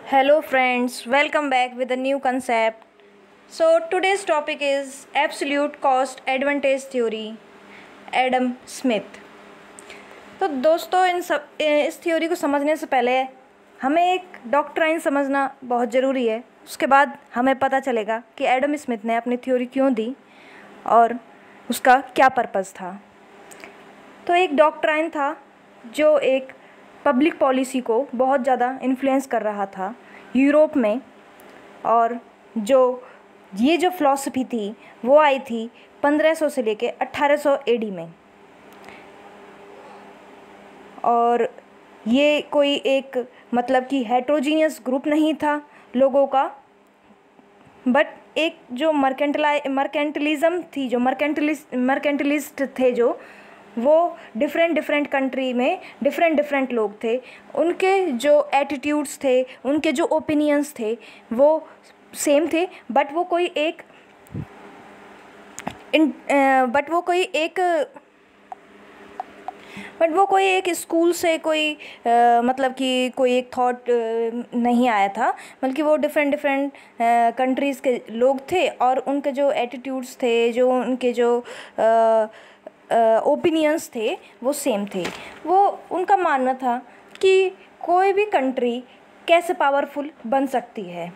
Hello friends, welcome back with a new concept. So today's topic is absolute cost advantage theory, Adam Smith. तो दोस्तों इस theory को समझने से पहले हमें एक डॉक्ट्राइन समझना बहुत ज़रूरी है। उसके बाद हमें पता चलेगा कि एडम स्मिथ ने अपनी थ्योरी क्यों दी और उसका क्या पर्पज़ था। तो एक डॉक्ट्राइन था जो एक पब्लिक पॉलिसी को बहुत ज़्यादा इन्फ्लुएंस कर रहा था यूरोप में, और ये जो फ़िलॉसफी थी वो आई थी 1500 से लेके 1800 एडी में। और ये कोई एक मतलब कि हेट्रोजीनियस ग्रुप नहीं था लोगों का, बट एक जो मर्केंटलिज्म थी, जो मर्केंटलिस्ट थे, जो वो डिफरेंट कंट्री में डिफरेंट लोग थे, उनके जो एटीट्यूड्स थे, उनके जो ओपिनियंस थे वो सेम थे, बट वो कोई एक स्कूल से मतलब कि कोई एक थॉट नहीं आया था, बल्कि वो डिफरेंट कंट्रीज़ के लोग थे और उनके जो एटीट्यूड्स थे, जो उनके जो ओपिनियंस थे वो सेम थे। वो उनका मानना था कि कोई भी कंट्री कैसे पावरफुल बन सकती है।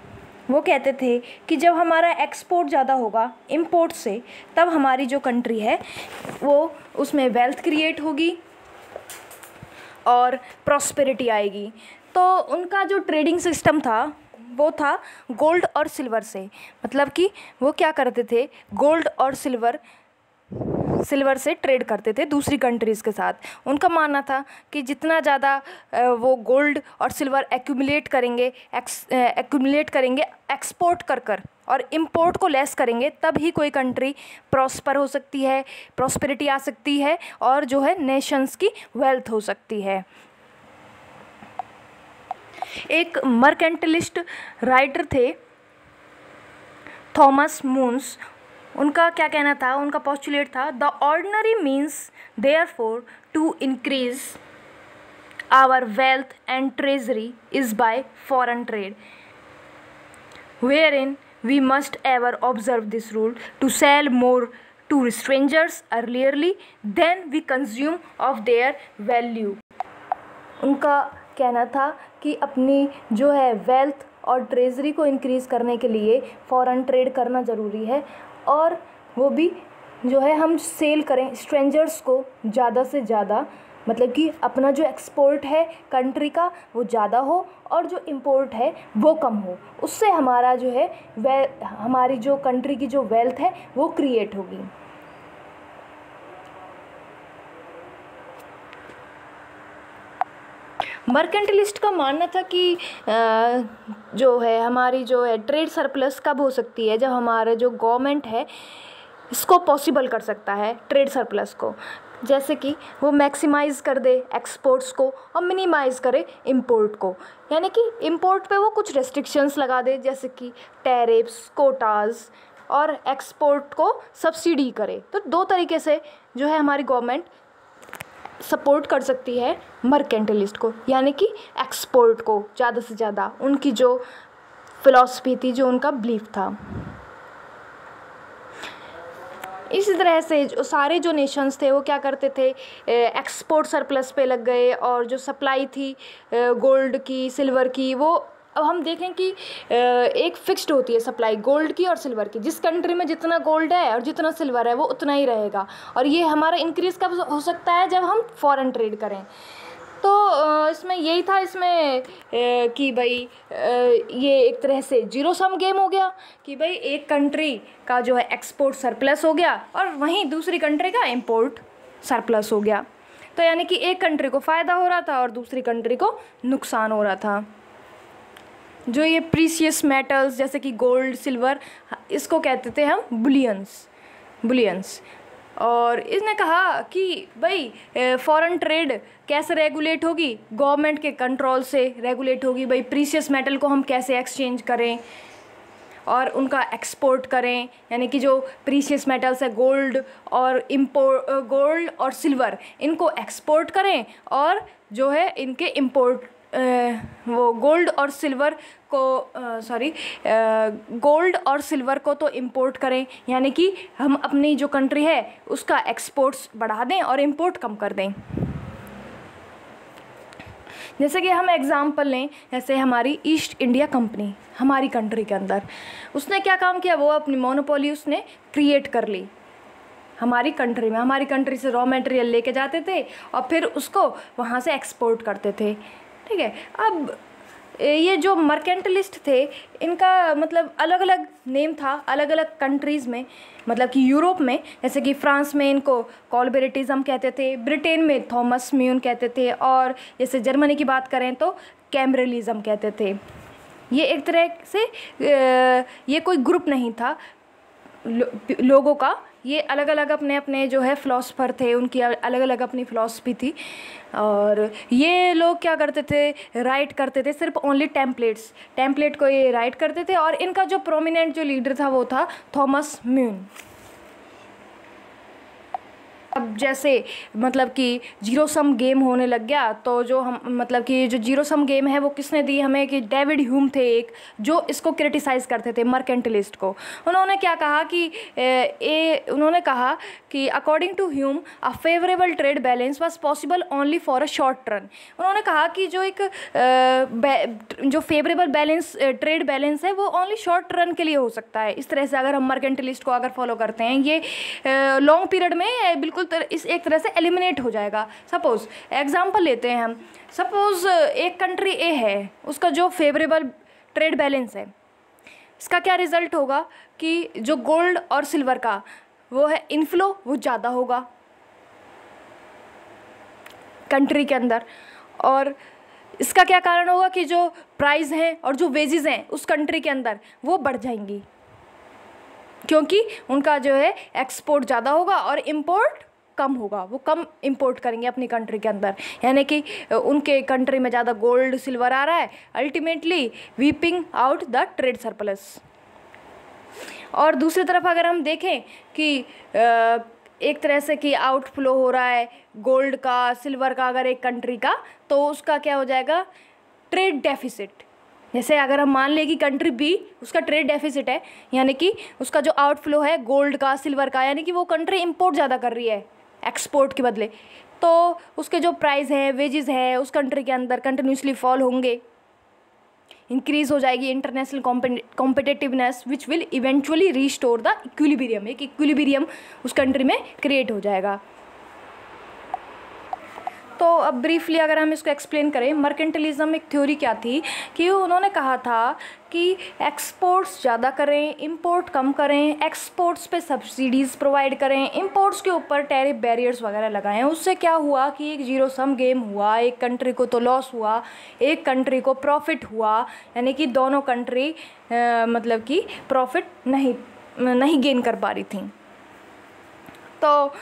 वो कहते थे कि जब हमारा एक्सपोर्ट ज़्यादा होगा इंपोर्ट से, तब हमारी जो कंट्री है वो उसमें वेल्थ क्रिएट होगी और प्रॉस्पेरिटी आएगी। तो उनका जो ट्रेडिंग सिस्टम था वो था गोल्ड और सिल्वर से, मतलब कि वो क्या करते थे, गोल्ड और सिल्वर से ट्रेड करते थे दूसरी कंट्रीज़ के साथ। उनका मानना था कि जितना ज़्यादा वो गोल्ड और सिल्वर एक्यूमुलेट करेंगे एक्सपोर्ट कर और इंपोर्ट को लेस करेंगे, तब ही कोई कंट्री प्रॉस्पर हो सकती है, प्रॉस्पेरिटी आ सकती है और जो है नेशंस की वेल्थ हो सकती है। एक मर्केंटलिस्ट राइटर थे थॉमस मून्स। उनका क्या कहना था, उनका पोस्टुलेट था, the ordinary means therefore to increase our wealth and treasure is by foreign trade, wherein we must ever observe this rule to sell more to strangers earlierly than we consume of their value। उनका कहना था कि अपनी जो है wealth और treasury को increase करने के लिए फॉरेन ट्रेड करना ज़रूरी है, और वो भी जो है हम सेल करें स्ट्रेंजर्स को ज़्यादा से ज़्यादा, मतलब कि अपना जो एक्सपोर्ट है कंट्री का वो ज़्यादा हो और जो इंपोर्ट है वो कम हो। उससे हमारा जो है हमारी जो कंट्री की जो वेल्थ है वो क्रिएट होगी। मर्केंटलिस्ट का मानना था कि जो है हमारी जो है ट्रेड सरप्लस कब हो सकती है, जब हमारा जो गवर्नमेंट है इसको पॉसिबल कर सकता है ट्रेड सरप्लस को, जैसे कि वो मैक्सिमाइज़ कर दे एक्सपोर्ट्स को और मिनिमाइज़ करे इंपोर्ट को। यानी कि इंपोर्ट पे वो कुछ रेस्ट्रिक्शंस लगा दे, जैसे कि टैरिफ्स, कोटाज, और एक्सपोर्ट को सब्सिडी करे। तो दो तरीके से जो है हमारी गवर्नमेंट सपोर्ट कर सकती है मर्केंटलिस्ट को, यानी कि एक्सपोर्ट को ज़्यादा से ज़्यादा। उनकी जो फिलॉसफी थी, जो उनका बिलीफ था। इसी तरह से जो सारे जो नेशंस थे वो क्या करते थे, एक्सपोर्ट सरप्लस पे लग गए, और जो सप्लाई थी गोल्ड की, सिल्वर की, वो अब हम देखें कि एक फिक्स्ड होती है सप्लाई गोल्ड की और सिल्वर की। जिस कंट्री में जितना गोल्ड है और जितना सिल्वर है वो उतना ही रहेगा, और ये हमारा इंक्रीज़ कब हो सकता है, जब हम फॉरेन ट्रेड करें। तो इसमें यही था इसमें कि भाई ये एक तरह से जीरो सम गेम हो गया कि भाई एक कंट्री का जो है एक्सपोर्ट सरप्लस हो गया और वहीं दूसरी कंट्री का इंपोर्ट सरप्लस हो गया। तो यानी कि एक कंट्री को फ़ायदा हो रहा था और दूसरी कंट्री को नुकसान हो रहा था। जो ये प्रीशियस मेटल्स जैसे कि गोल्ड, सिल्वर, इसको कहते थे हम बुलियंस। और इसने कहा कि भाई फॉरेन ट्रेड कैसे रेगुलेट होगी, गवर्नमेंट के कंट्रोल से रेगुलेट होगी। भाई प्रीशियस मेटल को हम कैसे एक्सचेंज करें और उनका एक्सपोर्ट करें, यानी कि जो प्रीशियस मेटल्स है गोल्ड और सिल्वर, इनको एक्सपोर्ट करें और जो है इनके इंपोर्ट वो गोल्ड और सिल्वर को गोल्ड और सिल्वर को तो इंपोर्ट करें, यानी कि हम अपनी जो कंट्री है उसका एक्सपोर्ट्स बढ़ा दें और इंपोर्ट कम कर दें। जैसे कि हम एग्ज़ाम्पल लें, जैसे हमारी ईस्ट इंडिया कंपनी हमारी कंट्री के अंदर, उसने क्या काम किया, वो अपनी मोनोपोली उसने क्रिएट कर ली हमारी कंट्री में। हमारी कंट्री से रॉ मटेरियल लेके जाते थे और फिर उसको वहाँ से एक्सपोर्ट करते थे, ठीक है। अब ये जो मर्केंटलिस्ट थे, इनका मतलब अलग अलग नेम था अलग अलग कंट्रीज़ में, मतलब कि यूरोप में, जैसे कि फ्रांस में इनको कॉलबेरेटिज़म कहते थे, ब्रिटेन में थॉमस म्यून कहते थे, और जैसे जर्मनी की बात करें तो कैम्ब्रलिज़म कहते थे। ये एक तरह से ये कोई ग्रुप नहीं था लोगों का, ये अलग अलग अपने अपने जो है फ़िलासफ़र थे, उनकी अलग अलग अपनी फ़िलासफ़ी थी। और ये लोग क्या करते थे, राइट करते थे सिर्फ ओनली टेम्पलेट को ये राइट करते थे। और इनका जो प्रोमिनेंट जो लीडर था वो था थॉमस म्यून। अब जैसे मतलब कि जीरो सम गेम होने लग गया, तो जो हम मतलब कि जो जीरो सम गेम है वो किसने दी हमें, कि डेविड ह्यूम थे एक, जो इसको क्रिटिसाइज़ करते थे मर्केंटलिस्ट को। उन्होंने क्या कहा कि उन्होंने कहा कि according to Hume a favourable trade balance was possible only for a short run. उन्होंने कहा कि जो एक जो फेवरेबल बैलेंस ट्रेड बैलेंस है वो ओनली शॉर्ट रन के लिए हो सकता है। इस तरह से अगर हम मर्केंटलिस्ट को अगर फॉलो करते हैं, ये लॉन्ग पीरियड में बिल्कुल इस एक तरह से एलिमिनेट हो जाएगा। सपोज़ एग्जांपल लेते हैं हम, सपोज़ एक कंट्री ए है, उसका जो फेवरेबल ट्रेड बैलेंस है, इसका क्या रिज़ल्ट होगा कि जो गोल्ड और सिल्वर का वो है इनफ्लो, वो ज़्यादा होगा कंट्री के अंदर। और इसका क्या कारण होगा कि जो प्राइस हैं और जो वेजेस हैं उस कंट्री के अंदर वो बढ़ जाएंगी, क्योंकि उनका जो है एक्सपोर्ट ज़्यादा होगा और इम्पोर्ट कम होगा, वो कम इंपोर्ट करेंगे अपनी कंट्री के अंदर, यानी कि उनके कंट्री में ज़्यादा गोल्ड सिल्वर आ रहा है, ultimately weeping out the trade surplus. और दूसरी तरफ अगर हम देखें कि एक तरह से कि आउटफ्लो हो रहा है गोल्ड का सिल्वर का अगर एक कंट्री का, तो उसका क्या हो जाएगा, ट्रेड डेफिसिट। जैसे अगर हम मान लें कि कंट्री बी उसका ट्रेड डेफिसिट है, यानी कि उसका जो आउटफ्लो है गोल्ड का सिल्वर का, यानी कि वो कंट्री इंपोर्ट ज़्यादा कर रही है एक्सपोर्ट के बदले, तो उसके जो प्राइस है वेजेस है उस कंट्री के अंदर कंटिन्यूसली फॉल होंगे, इंक्रीज़ हो जाएगी international competitiveness, which will eventually restore the equilibrium. एक इक्विलिब्रियम उस कंट्री में क्रिएट हो जाएगा। तो अब ब्रीफली अगर हम इसको एक्सप्लेन करें, मर्केंटलिज्म एक थ्योरी क्या थी कि उन्होंने कहा था कि एक्सपोर्ट्स ज़्यादा करें, इंपोर्ट कम करें, एक्सपोर्ट्स पे सब्सिडीज़ प्रोवाइड करें, इंपोर्ट्स के ऊपर टैरिफ बैरियर्स वगैरह लगाएं। उससे क्या हुआ कि एक जीरो सम गेम हुआ, एक कंट्री को तो लॉस हुआ, एक कंट्री को प्रॉफिट हुआ, यानी कि दोनों कंट्री मतलब कि प्रॉफिट नहीं गेन कर पा रही थी। तो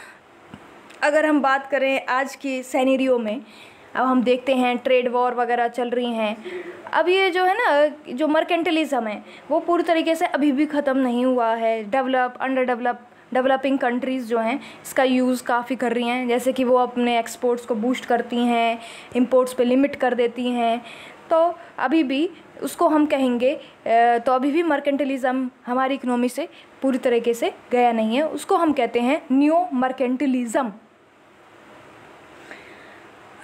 अगर हम बात करें आज की सिनेरियो में, अब हम देखते हैं ट्रेड वॉर वगैरह चल रही हैं। अब ये जो है ना, जो मर्केंटलिज्म है वो पूरी तरीके से अभी भी ख़त्म नहीं हुआ है। डेवलपिंग कंट्रीज़ जो हैं इसका यूज़ काफ़ी कर रही हैं, जैसे कि वो अपने एक्सपोर्ट्स को बूस्ट करती हैं, इंपोर्ट्स पे लिमिट कर देती हैं। तो अभी भी उसको हम कहेंगे, तो अभी भी मर्केंटलिज्म हमारी इकोनॉमी से पूरी तरीके से गया नहीं है, उसको हम कहते हैं न्यू मर्केंटलिज्म।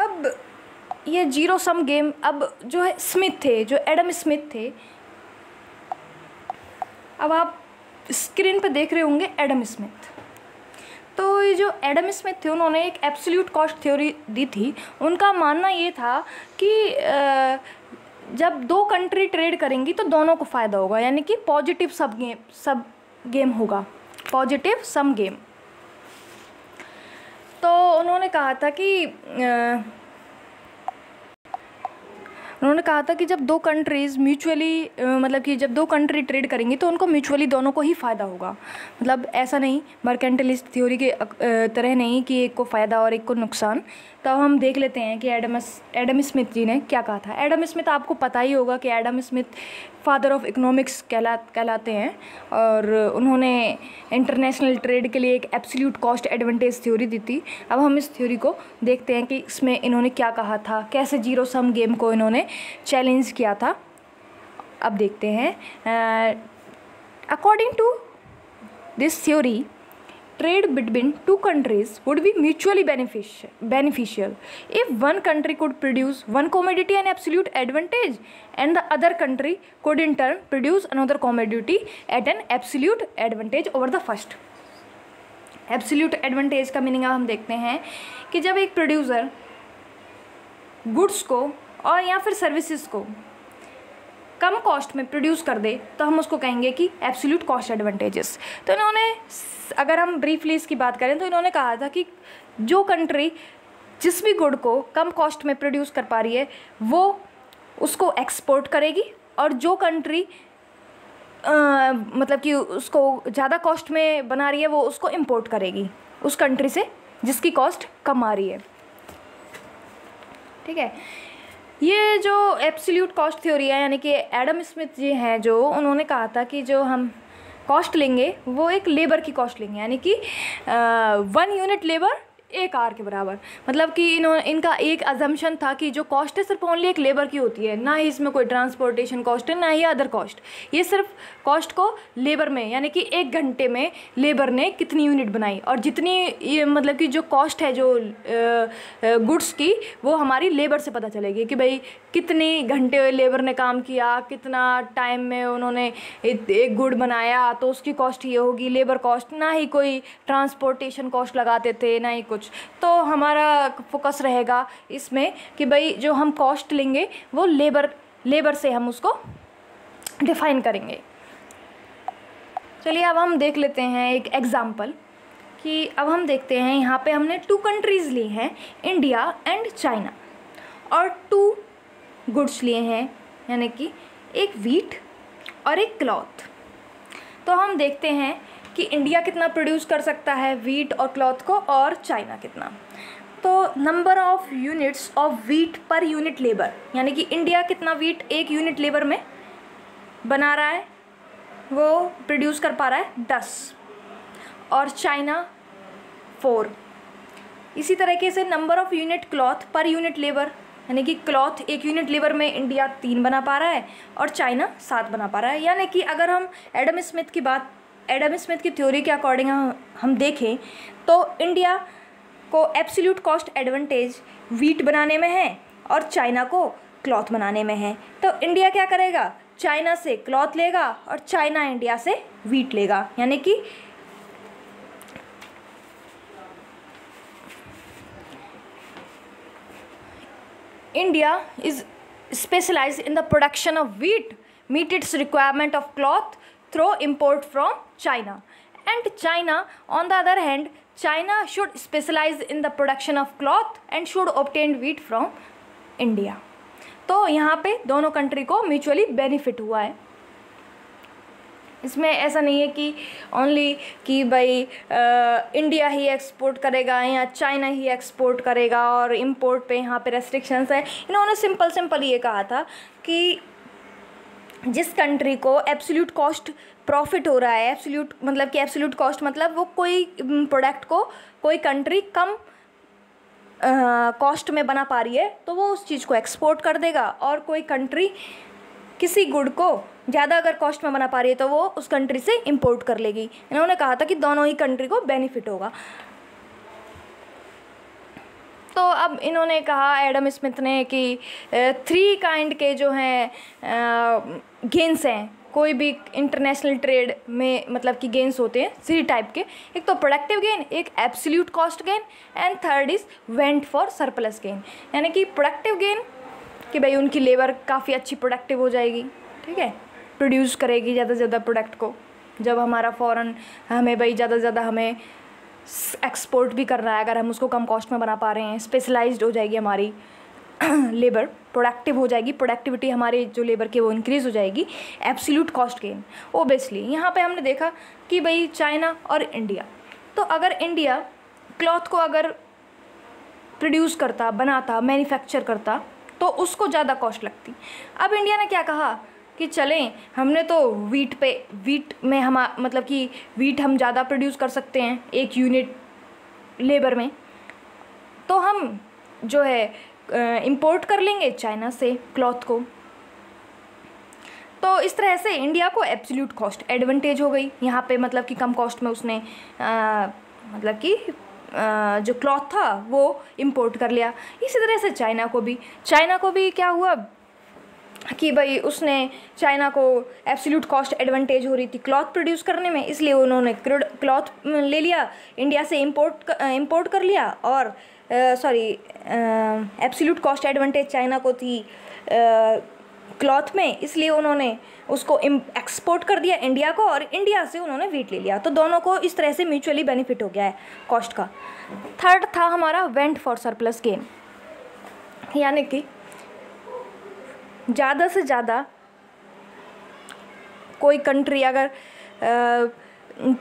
अब ये जीरो सम गेम, अब जो है स्मिथ थे, जो एडम स्मिथ थे, अब आप स्क्रीन पे देख रहे होंगे एडम स्मिथ। तो ये जो एडम स्मिथ थे उन्होंने एक एब्सोल्यूट कॉस्ट थ्योरी दी थी। उनका मानना ये था कि जब दो कंट्री ट्रेड करेंगी तो दोनों को फ़ायदा होगा, यानी कि पॉजिटिव सब गेम होगा, पॉजिटिव सम गेम। तो उन्होंने कहा था कि उन्होंने कहा था कि जब दो कंट्रीज़ म्यूचुअली मतलब कि जब दो कंट्री ट्रेड करेंगी तो उनको म्यूचुअली दोनों को ही फ़ायदा होगा। मतलब ऐसा नहीं मर्केंटलिस्ट थ्योरी के तरह नहीं कि एक को फ़ायदा और एक को नुकसान। तो अब हम देख लेते हैं कि एडम स्मिथ जी ने क्या कहा था। एडम स्मिथ, आपको पता ही होगा कि Adam Smith father of economics कहलाते हैं और उन्होंने इंटरनेशनल ट्रेड के लिए एक एब्सोल्यूट कॉस्ट एडवांटेज थ्योरी दी थी। अब हम इस थ्योरी को देखते हैं कि इसमें इन्होंने क्या कहा था, कैसे जीरो सम गेम को इन्होंने चैलेंज किया था। अब देखते हैं। According to this theory, trade between two countries would be mutually beneficial if one country could produce one commodity and absolute advantage and the other country could in turn produce another commodity at an absolute advantage over the first. Absolute advantage का meaning हम देखते हैं कि जब एक producer goods को और या फिर सर्विसेज को कम कॉस्ट में प्रोड्यूस कर दे तो हम उसको कहेंगे कि एब्सोल्यूट कॉस्ट एडवांटेजेस। तो इन्होंने, अगर हम ब्रीफली इसकी बात करें तो इन्होंने कहा था कि जो कंट्री जिस भी गुड को कम कॉस्ट में प्रोड्यूस कर पा रही है वो उसको एक्सपोर्ट करेगी और जो कंट्री मतलब कि उसको ज़्यादा कॉस्ट में बना रही है वो उसको इंपोर्ट करेगी उस कंट्री से जिसकी कॉस्ट कम आ रही है। ठीक है, ये जो एब्सोल्यूट कॉस्ट थ्योरी है, यानी कि एडम स्मिथ जी हैं जो उन्होंने कहा था कि जो हम कॉस्ट लेंगे वो एक लेबर की कॉस्ट लेंगे, यानी कि 1 यूनिट लेबर 1 आवर के बराबर। मतलब कि इनका एक अजम्पशन था कि जो कॉस्ट है सिर्फ ओनली एक लेबर की होती है, ना ही इसमें कोई ट्रांसपोर्टेशन कॉस्ट है ना ही अदर कॉस्ट। ये सिर्फ कॉस्ट को लेबर में, यानी कि 1 घंटे में लेबर ने कितनी यूनिट बनाई और जितनी ये मतलब कि जो कॉस्ट है जो गुड्स की वो हमारी लेबर से पता चलेगी कि भाई कितने घंटे लेबर ने काम किया, कितना टाइम में उन्होंने एक गुड बनाया, तो उसकी कॉस्ट ये होगी लेबर कॉस्ट। ना ही कोई ट्रांसपोर्टेशन कॉस्ट लगाते थे ना ही कुछ। तो हमारा फोकस रहेगा इसमें कि भाई जो हम कॉस्ट लेंगे वो लेबर से हम उसको डिफाइन करेंगे। चलिए अब हम देख लेते हैं एक एग्जांपल कि अब हम देखते हैं यहाँ पे हमने 2 कंट्रीज़ ली हैं, इंडिया एंड चाइना, और 2 गुड्स लिए हैं, यानी कि एक व्हीट और एक क्लॉथ। तो हम देखते हैं कि इंडिया कितना प्रोड्यूस कर सकता है व्हीट और क्लॉथ को और चाइना कितना। तो number of units of wheat per unit labour, यानी कि इंडिया कितना व्हीट 1 यूनिट लेबर में बना रहा है, वो प्रोड्यूस कर पा रहा है 10 और चाइना 4। इसी तरीके से number of unit cloth per unit labour, यानी कि क्लॉथ 1 यूनिट लेबर में इंडिया 3 बना पा रहा है और चाइना 7 बना पा रहा है। यानी कि अगर हम एडम स्मिथ की थ्योरी के अकॉर्डिंग हम देखें तो इंडिया को एब्सोल्यूट कॉस्ट एडवांटेज व्हीट बनाने में है और चाइना को क्लॉथ बनाने में है। तो इंडिया क्या करेगा, चाइना से क्लॉथ लेगा और चाइना इंडिया से व्हीट लेगा, यानी कि India is specialised in the production of wheat, meet its requirement of cloth through import from China. And China, on the other hand, China should specialize in the production of cloth and should obtain wheat from India. तो यहाँ पे दोनों country को mutually benefit हुआ है। इसमें ऐसा नहीं है कि ओनली कि भाई इंडिया ही एक्सपोर्ट करेगा या चाइना ही एक्सपोर्ट करेगा और इंपोर्ट पे यहाँ पे रेस्ट्रिक्शंस है। इन्होंने सिंपल ये कहा था कि जिस कंट्री को एब्सोल्यूट कॉस्ट प्रॉफिट हो रहा है, एब्सोल्यूट कॉस्ट मतलब वो कोई प्रोडक्ट को कोई कंट्री कम कॉस्ट में बना पा रही है तो वो उस चीज़ को एक्सपोर्ट कर देगा, और कोई कंट्री किसी गुड को ज़्यादा अगर कॉस्ट में बना पा रही है तो वो उस कंट्री से इंपोर्ट कर लेगी। इन्होंने कहा था कि दोनों ही कंट्री को बेनिफिट होगा। तो अब इन्होंने कहा एडम स्मिथ ने कि 3 काइंड के जो हैं गेन्स हैं कोई भी इंटरनेशनल ट्रेड में, मतलब कि गेन्स होते हैं 3 टाइप के। एक तो प्रोडक्टिव गेन, एक absolute cost gain and third is went for surplus gain. यानी कि प्रोडक्टिव गेन कि भाई उनकी लेबर काफ़ी अच्छी प्रोडक्टिव हो जाएगी, ठीक है, प्रोड्यूस करेगी ज़्यादा से ज़्यादा प्रोडक्ट को। जब हमारा फ़ॉरन हमें भाई ज़्यादा से ज़्यादा हमें एक्सपोर्ट भी करना है, अगर हम उसको कम कॉस्ट में बना पा रहे हैं, स्पेशलाइज्ड हो जाएगी हमारी लेबर प्रोडक्टिव हो जाएगी, प्रोडक्टिविटी हमारे जो लेबर की वो इंक्रीज़ हो जाएगी। एब्सोल्यूट कॉस्ट गेन ओबियसली यहाँ पे हमने देखा कि भाई चाइना और इंडिया, तो अगर इंडिया क्लॉथ को अगर प्रोड्यूस करता, बनाता, मैन्युफैक्चर करता तो उसको ज़्यादा कॉस्ट लगती। अब इंडिया ने क्या कहा कि चलें, हमने तो वीट में हम मतलब कि वीट हम ज़्यादा प्रोड्यूस कर सकते हैं एक यूनिट लेबर में, तो हम जो है इंपोर्ट कर लेंगे चाइना से क्लॉथ को। तो इस तरह से इंडिया को एब्सोल्यूट कॉस्ट एडवांटेज हो गई यहाँ पे, मतलब कि कम कॉस्ट में उसने मतलब कि जो क्लॉथ था वो इंपोर्ट कर लिया। इसी तरह से चाइना को भी क्या हुआ कि भाई उसने चाइना को एब्सोल्यूट कॉस्ट एडवांटेज हो रही थी क्लॉथ प्रोड्यूस करने में, इसलिए उन्होंने क्लॉथ ले लिया, इंडिया से इंपोर्ट कर लिया, और एब्सोल्यूट कॉस्ट एडवांटेज चाइना को थी क्लॉथ में, इसलिए उन्होंने उसको एक्सपोर्ट कर दिया इंडिया को, और इंडिया से उन्होंने वीट ले लिया। तो दोनों को इस तरह से म्यूचुअली बेनिफिट हो गया है कॉस्ट का। थर्ड था हमारा वेंट फॉर सरप्लस गेन, यानी कि ज़्यादा से ज़्यादा कोई कंट्री अगर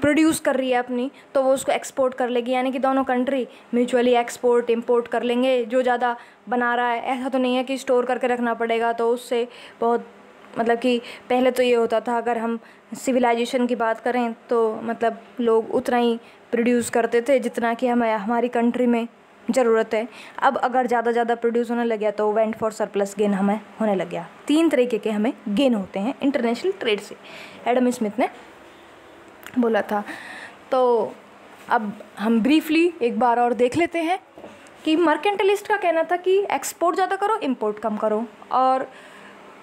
प्रोड्यूस कर रही है अपनी तो वो उसको एक्सपोर्ट कर लेगी, यानी कि दोनों कंट्री म्यूचुअली एक्सपोर्ट इंपोर्ट कर लेंगे। जो ज़्यादा बना रहा है, ऐसा तो नहीं है कि स्टोर करके रखना पड़ेगा, तो उससे बहुत मतलब कि पहले तो ये होता था, अगर हम सिविलाइजेशन की बात करें तो मतलब लोग उतना ही प्रोड्यूस करते थे जितना कि हमारी कंट्री में ज़रूरत है। अब अगर ज़्यादा प्रोड्यूस होने लग गया तो वेंट फॉर सरप्लस गेन हमें होने लग गया। 3 तरीके के हमें गेन होते हैं इंटरनेशनल ट्रेड से, एडम स्मिथ ने बोला था। तो अब हम ब्रीफली एक बार और देख लेते हैं कि मर्केंटलिस्ट का कहना था कि एक्सपोर्ट ज़्यादा करो, इंपोर्ट कम करो, और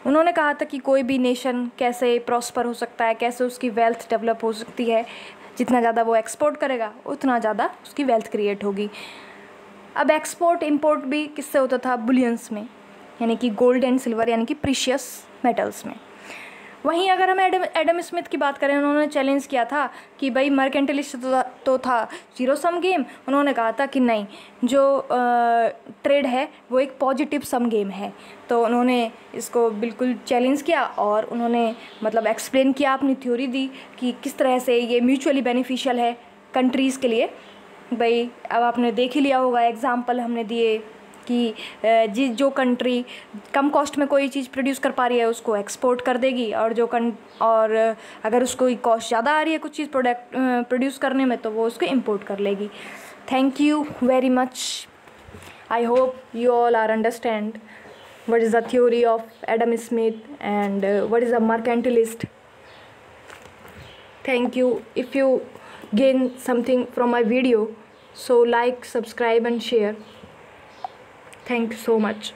उन्होंने कहा था कि कोई भी नेशन कैसे प्रॉस्पर हो सकता है, कैसे उसकी वेल्थ डेवलप हो सकती है, जितना ज़्यादा वो एक्सपोर्ट करेगा उतना ज़्यादा उसकी वेल्थ क्रिएट होगी। अब एक्सपोर्ट इंपोर्ट भी किससे होता था? बुलियंस में, यानी कि गोल्ड एंड सिल्वर, यानी कि प्रीशियस मेटल्स में। वहीं अगर हम एडम स्मिथ की बात करें, उन्होंने चैलेंज किया था कि भाई मर्केंटलिस्ट तो था जीरो सम गेम, उन्होंने कहा था कि नहीं, जो ट्रेड है वो एक पॉजिटिव सम गेम है। तो उन्होंने इसको बिल्कुल चैलेंज किया और उन्होंने मतलब एक्सप्लेन किया, अपनी थ्योरी दी कि किस तरह से ये म्यूचुअली बेनिफिशियल है कंट्रीज़ के लिए। भाई अब आपने देख ही लिया होगा, एग्जाम्पल हमने दिए कि जो कंट्री कम कॉस्ट में कोई चीज़ प्रोड्यूस कर पा रही है उसको एक्सपोर्ट कर देगी, और और अगर उसको कॉस्ट ज़्यादा आ रही है कुछ चीज़ प्रोड्यूस करने में तो वो उसको इंपोर्ट कर लेगी। Thank you very much. I hope you all are understand what is the theory of Adam Smith and what is a mercantilist. Thank you. If you gain something from my video, so like, subscribe and share. Thank you so much.